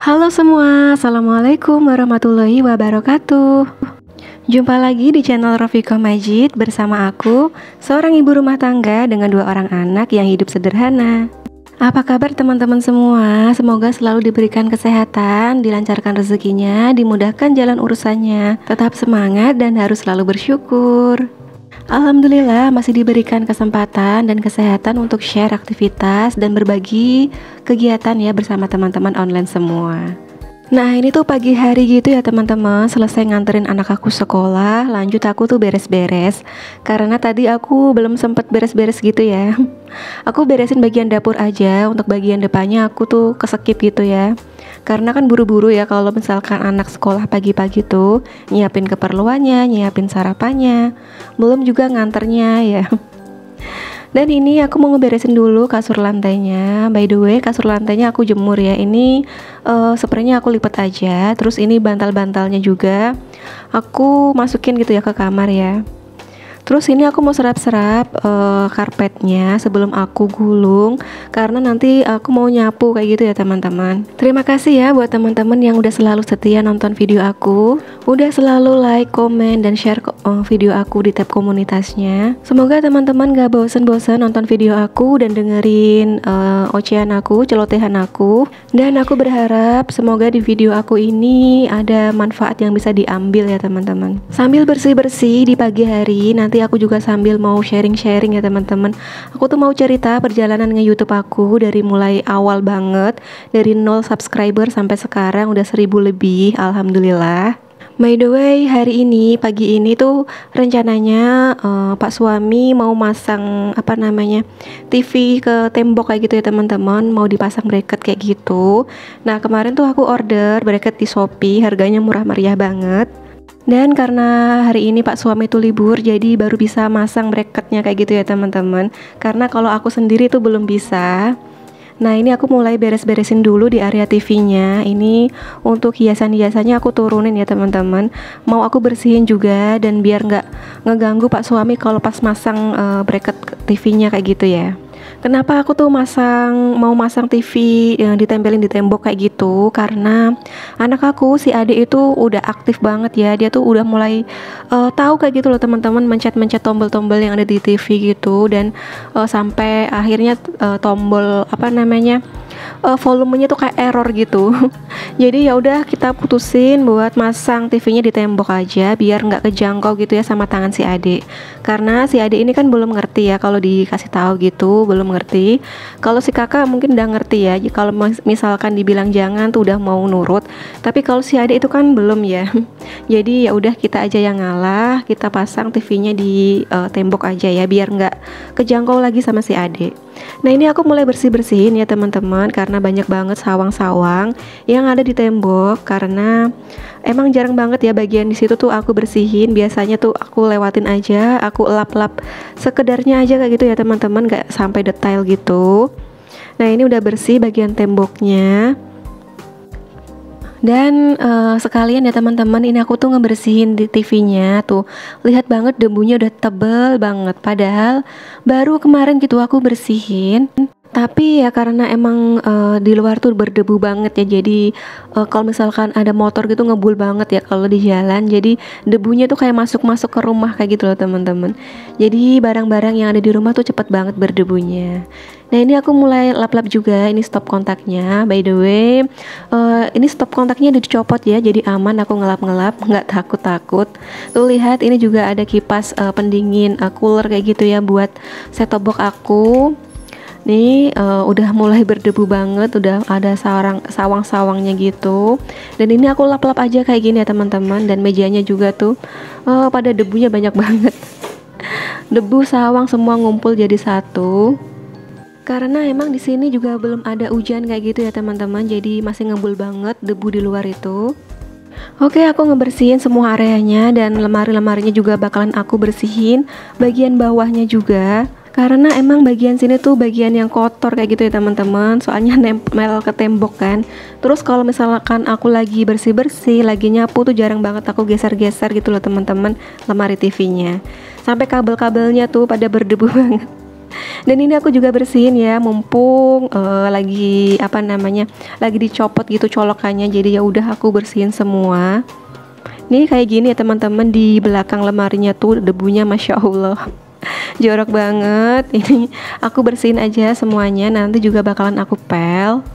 Halo semua, Assalamualaikum warahmatullahi wabarakatuh. Jumpa lagi di channel Rafika Majid bersama aku, seorang ibu rumah tangga dengan 2 orang anak yang hidup sederhana. Apa kabar teman-teman semua? Semoga selalu diberikan kesehatan, dilancarkan rezekinya, dimudahkan jalan urusannya. Tetap semangat dan harus selalu bersyukur. Alhamdulillah masih diberikan kesempatan dan kesehatan untuk share aktivitas dan berbagi kegiatan ya bersama teman-teman online semua. Nah ini tuh pagi hari gitu ya teman-teman, selesai nganterin anak aku sekolah, lanjut aku tuh beres-beres. Karena tadi aku belum sempet beres-beres gitu ya. Aku beresin bagian dapur aja, untuk bagian depannya aku tuh keskip gitu ya. Karena kan buru-buru ya kalau misalkan anak sekolah pagi-pagi tuh nyiapin keperluannya, nyiapin sarapannya, belum juga nganternya ya. Dan ini aku mau ngeberesin dulu kasur lantainya. By the way, kasur lantainya aku jemur ya. Ini spraynya aku lipat aja. Terus ini bantal-bantalnya juga aku masukin gitu ya ke kamar ya. Terus ini aku mau serap-serap karpetnya sebelum aku gulung, karena nanti aku mau nyapu kayak gitu ya teman-teman. Terima kasih ya buat teman-teman yang udah selalu setia nonton video aku, udah selalu like, komen, dan share video aku di tab komunitasnya. Semoga teman-teman gak bosen-bosen nonton video aku dan dengerin ocehan aku, celotehan aku. Dan aku berharap semoga di video aku ini ada manfaat yang bisa diambil ya teman-teman. Sambil bersih-bersih di pagi hari, nanti aku juga sambil mau sharing-sharing ya teman-teman. Aku tuh mau cerita perjalanan nge-YouTube aku dari mulai awal banget, dari 0 subscriber sampai sekarang udah 1000 lebih, alhamdulillah. By the way, hari ini pagi ini tuh rencananya Pak suami mau masang TV ke tembok kayak gitu ya teman-teman, mau dipasang bracket kayak gitu. Nah kemarin tuh aku order bracket di Shopee, harganya murah meriah banget. Dan karena hari ini Pak suami itu libur, jadi baru bisa masang bracketnya kayak gitu ya teman-teman. Karena kalau aku sendiri tuh belum bisa. Nah ini aku mulai beres-beresin dulu di area TV-nya. Ini untuk hiasan-hiasannya aku turunin ya teman-teman. Mau aku bersihin juga dan biar nggak ngeganggu Pak suami kalau pas masang bracket TV-nya kayak gitu ya. Kenapa aku tuh mau masang TV yang ditempelin di tembok kayak gitu? Karena anak aku si adik itu udah aktif banget ya. Dia tuh udah mulai tahu kayak gitu loh teman-teman, mencet-mencet tombol-tombol yang ada di TV gitu. Dan sampai akhirnya tombol volumenya tuh kayak error gitu. Jadi ya udah kita putusin buat masang TV-nya di tembok aja biar nggak kejangkau gitu ya sama tangan si adik. Karena si adik ini kan belum ngerti ya, kalau dikasih tahu gitu belum ngerti. Kalau si kakak mungkin udah ngerti ya. Kalau misalkan dibilang jangan tuh udah mau nurut. Tapi kalau si adik itu kan belum ya. Jadi ya udah kita aja yang ngalah, kita pasang TV-nya di tembok aja ya biar nggak kejangkau lagi sama si adik. Nah ini aku mulai bersih-bersihin ya teman-teman, karena banyak banget sawang-sawang yang ada di tembok. Karena emang jarang banget ya bagian di situ tuh aku bersihin. Biasanya tuh aku lewatin aja, aku lap-lap sekedarnya aja kayak gitu ya teman-teman, gak sampai detail gitu. Nah ini udah bersih bagian temboknya. Dan sekalian ya teman-teman, ini aku tuh ngebersihin di TV-nya tuh. Lihat banget debunya udah tebel banget. Padahal baru kemarin gitu aku bersihin. Tapi ya karena emang di luar tuh berdebu banget ya. Jadi kalau misalkan ada motor gitu ngebul banget ya kalau di jalan. Jadi debunya tuh kayak masuk-masuk ke rumah kayak gitu loh teman-teman. Jadi barang-barang yang ada di rumah tuh cepet banget berdebunya. Nah ini aku mulai lap-lap juga. Ini stop kontaknya. By the way, ini stop kontaknya udah dicopot ya. Jadi aman aku ngelap-ngelap, nggak takut-takut. Tuh lihat ini juga ada kipas pendingin cooler kayak gitu ya buat set-top box aku. Nih udah mulai berdebu banget, udah ada sawang-sawangnya gitu. Dan ini aku lap-lap aja kayak gini ya teman-teman. Dan mejanya juga tuh pada debunya banyak banget. Debu sawang semua ngumpul jadi satu. Karena emang di sini juga belum ada hujan kayak gitu ya teman-teman. Jadi masih ngebul banget debu di luar itu. Oke, aku ngebersihin semua areanya dan lemari-lemarinya juga bakalan aku bersihin. Bagian bawahnya juga. Karena emang bagian sini tuh bagian yang kotor kayak gitu ya teman-teman. Soalnya nempel ke tembok kan. Terus kalau misalkan aku lagi bersih-bersih, lagi nyapu tuh jarang banget aku geser-geser gitu loh teman-teman lemari TV-nya. Sampai kabel-kabelnya tuh pada berdebu banget. Dan ini aku juga bersihin ya, mumpung lagi lagi dicopot gitu colokannya. Jadi ya udah aku bersihin semua. Nih kayak gini ya teman-teman, di belakang lemarinya tuh debunya Masya Allah jorok banget. Ini aku bersihin aja semuanya, nanti juga bakalan aku pel.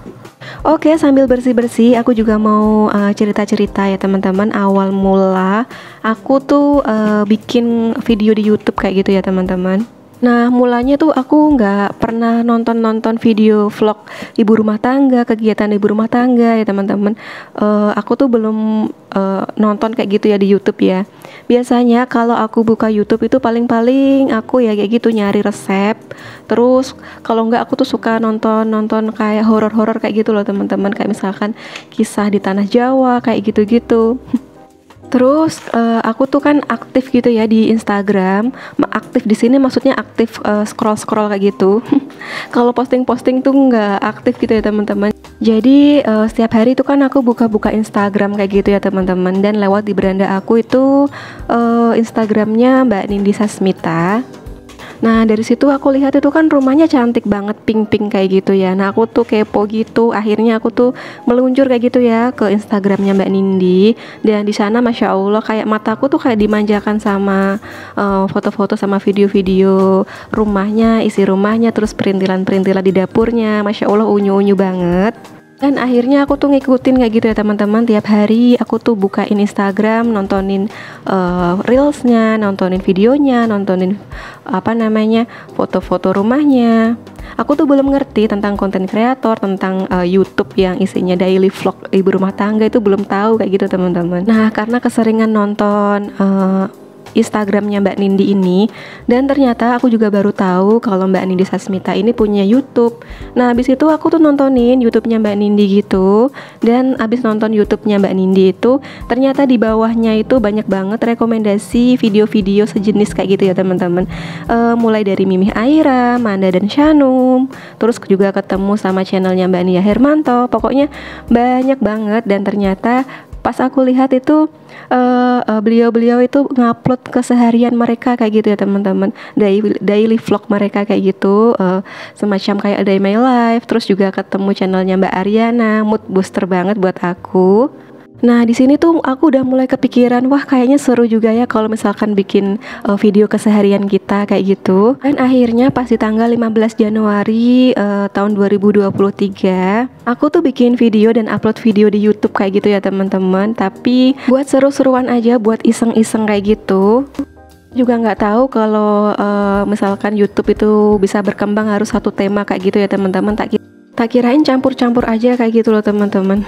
Oke, sambil bersih-bersih aku juga mau cerita-cerita ya teman-teman. Awal mula aku tuh bikin video di YouTube kayak gitu ya teman-teman. Nah, mulanya tuh aku nggak pernah nonton video vlog ibu rumah tangga, kegiatan ibu rumah tangga ya teman-teman. Aku tuh belum nonton kayak gitu ya di YouTube ya. Biasanya kalau aku buka YouTube itu paling-paling aku ya kayak gitu nyari resep. Terus kalau nggak aku tuh suka nonton kayak horor-horor kayak gitu loh teman-teman. Kayak misalkan kisah di tanah Jawa kayak gitu-gitu. Terus aku tuh kan aktif gitu ya di Instagram. Aktif di sini maksudnya aktif scroll kayak gitu. Kalau posting tuh nggak aktif gitu ya teman-teman. Jadi setiap hari itu kan aku buka Instagram kayak gitu ya teman-teman. Dan lewat di beranda aku itu Instagramnya Mbak Nindi Sasmita. Nah dari situ aku lihat itu kan rumahnya cantik banget, pink kayak gitu ya. Nah aku tuh kepo gitu, akhirnya aku tuh meluncur kayak gitu ya ke Instagramnya Mbak Nindi. Dan di sana Masya Allah kayak mataku tuh kayak dimanjakan sama foto-foto sama video-video rumahnya, isi rumahnya, terus perintilan-perintilan di dapurnya, Masya Allah unyu-unyu banget. Dan akhirnya aku tuh ngikutin kayak gitu ya teman-teman. Tiap hari aku tuh bukain Instagram, nontonin reelsnya, nontonin videonya, nontonin foto-foto rumahnya. Aku tuh belum ngerti tentang konten kreator, tentang YouTube yang isinya daily vlog ibu rumah tangga, itu belum tahu kayak gitu teman-teman. Nah karena keseringan nonton Instagramnya Mbak Nindi ini, dan ternyata aku juga baru tahu kalau Mbak Nindi Sasmita ini punya YouTube. Nah abis itu aku tuh nontonin YouTube-nya Mbak Nindi gitu, dan abis nonton YouTube-nya Mbak Nindi itu ternyata di bawahnya itu banyak banget rekomendasi video-video sejenis kayak gitu ya teman-teman. Mulai dari Mimih Aira, Manda dan Shanum, terus juga ketemu sama channelnya Mbak Nia Hermanto. Pokoknya banyak banget, dan ternyata pas aku lihat itu beliau-beliau itu ngupload keseharian mereka kayak gitu ya teman-teman, daily vlog mereka kayak gitu, semacam kayak Day My Life. Terus juga ketemu channelnya Mbak Ariana, mood booster banget buat aku. Nah di sini tuh aku udah mulai kepikiran, wah kayaknya seru juga ya kalau misalkan bikin video keseharian kita kayak gitu. Dan akhirnya pas di tanggal 15 Januari tahun 2023, aku tuh bikin video dan upload video di YouTube kayak gitu ya teman-teman. Tapi buat seru-seruan aja, buat iseng-iseng kayak gitu. Juga nggak tahu kalau misalkan YouTube itu bisa berkembang harus satu tema kayak gitu ya teman-teman. Tak kirain campur-campur aja kayak gitu loh teman-teman.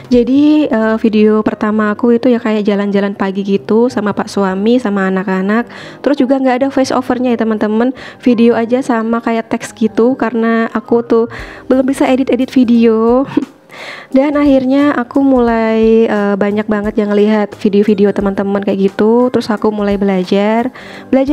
Jadi video pertama aku itu ya kayak jalan-jalan pagi gitu sama pak suami sama anak-anak. Terus juga nggak ada voice overnya ya teman-teman. Video aja sama kayak teks gitu, karena aku tuh belum bisa edit video. Dan akhirnya aku mulai banyak banget yang lihat video-video teman-teman kayak gitu. Terus aku mulai belajar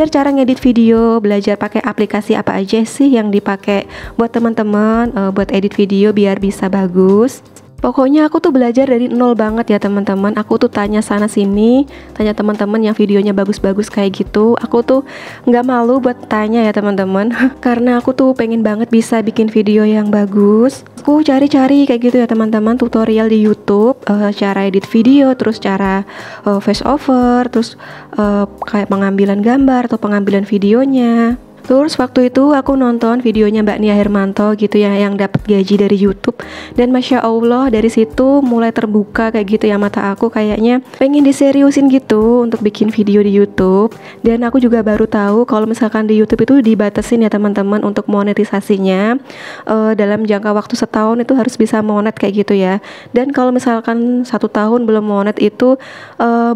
cara ngedit video, belajar pakai aplikasi apa aja sih yang dipakai buat teman-teman buat edit video biar bisa bagus. Pokoknya aku tuh belajar dari nol banget ya teman-teman. Aku tuh tanya sana sini, tanya teman-teman yang videonya bagus-bagus kayak gitu. Aku tuh nggak malu buat tanya ya teman-teman, karena aku tuh pengen banget bisa bikin video yang bagus. Aku cari-cari kayak gitu ya teman-teman, tutorial di YouTube, cara edit video, terus cara voice over, terus kayak pengambilan gambar atau pengambilan videonya. Terus waktu itu aku nonton videonya Mbak Nia Hermanto gitu ya, yang dapat gaji dari YouTube. Dan Masya Allah dari situ mulai terbuka kayak gitu ya mata aku, kayaknya pengen diseriusin gitu untuk bikin video di YouTube. Dan aku juga baru tahu kalau misalkan di YouTube itu dibatasin ya teman-teman untuk monetisasinya, dalam jangka waktu setahun itu harus bisa monet kayak gitu ya. Dan kalau misalkan 1 tahun belum monet itu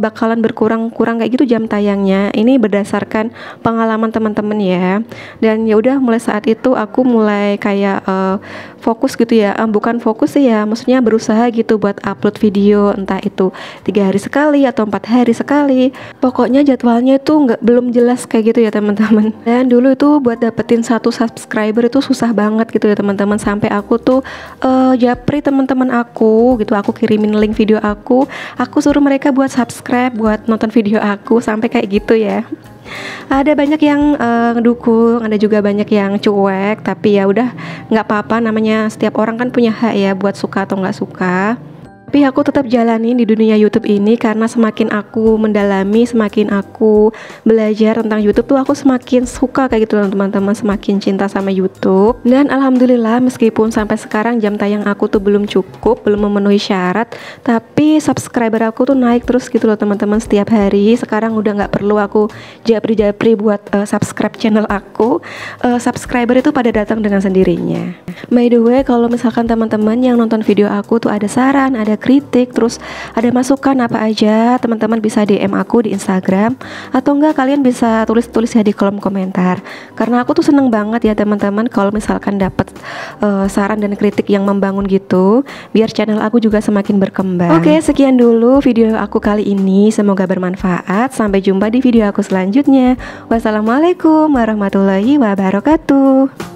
bakalan berkurang kayak gitu jam tayangnya. Ini berdasarkan pengalaman teman-teman ya. Dan ya udah mulai saat itu aku mulai kayak fokus gitu ya, bukan fokus sih ya, maksudnya berusaha gitu buat upload video, entah itu 3 hari sekali atau 4 hari sekali. Pokoknya jadwalnya itu belum jelas kayak gitu ya teman-teman. Dan dulu itu buat dapetin 1 subscriber itu susah banget gitu ya teman-teman, sampai aku tuh japri teman-teman aku gitu, aku kirimin link video aku suruh mereka buat subscribe, buat nonton video aku, sampai kayak gitu ya. Ada banyak yang ngedukung, ada juga banyak yang cuek, tapi ya udah nggak apa-apa, namanya setiap orang kan punya hak ya buat suka atau nggak suka. Tapi aku tetap jalanin di dunia YouTube ini karena semakin aku mendalami, semakin aku belajar tentang YouTube tuh aku semakin suka kayak gitu loh teman-teman, semakin cinta sama YouTube. Dan alhamdulillah meskipun sampai sekarang jam tayang aku tuh belum cukup, belum memenuhi syarat, tapi subscriber aku tuh naik terus gitu loh teman-teman setiap hari. Sekarang udah nggak perlu aku japri-japri buat subscribe channel aku. Subscriber itu pada datang dengan sendirinya. By the way, kalau misalkan teman-teman yang nonton video aku tuh ada saran, ada kritik, terus ada masukan apa aja, teman-teman bisa DM aku di Instagram, atau enggak kalian bisa tulis-tulis ya di kolom komentar. Karena aku tuh seneng banget ya teman-teman kalau misalkan dapat saran dan kritik yang membangun gitu, biar channel aku juga semakin berkembang. Oke, sekian dulu video aku kali ini, semoga bermanfaat. Sampai jumpa di video aku selanjutnya. Wassalamualaikum warahmatullahi wabarakatuh.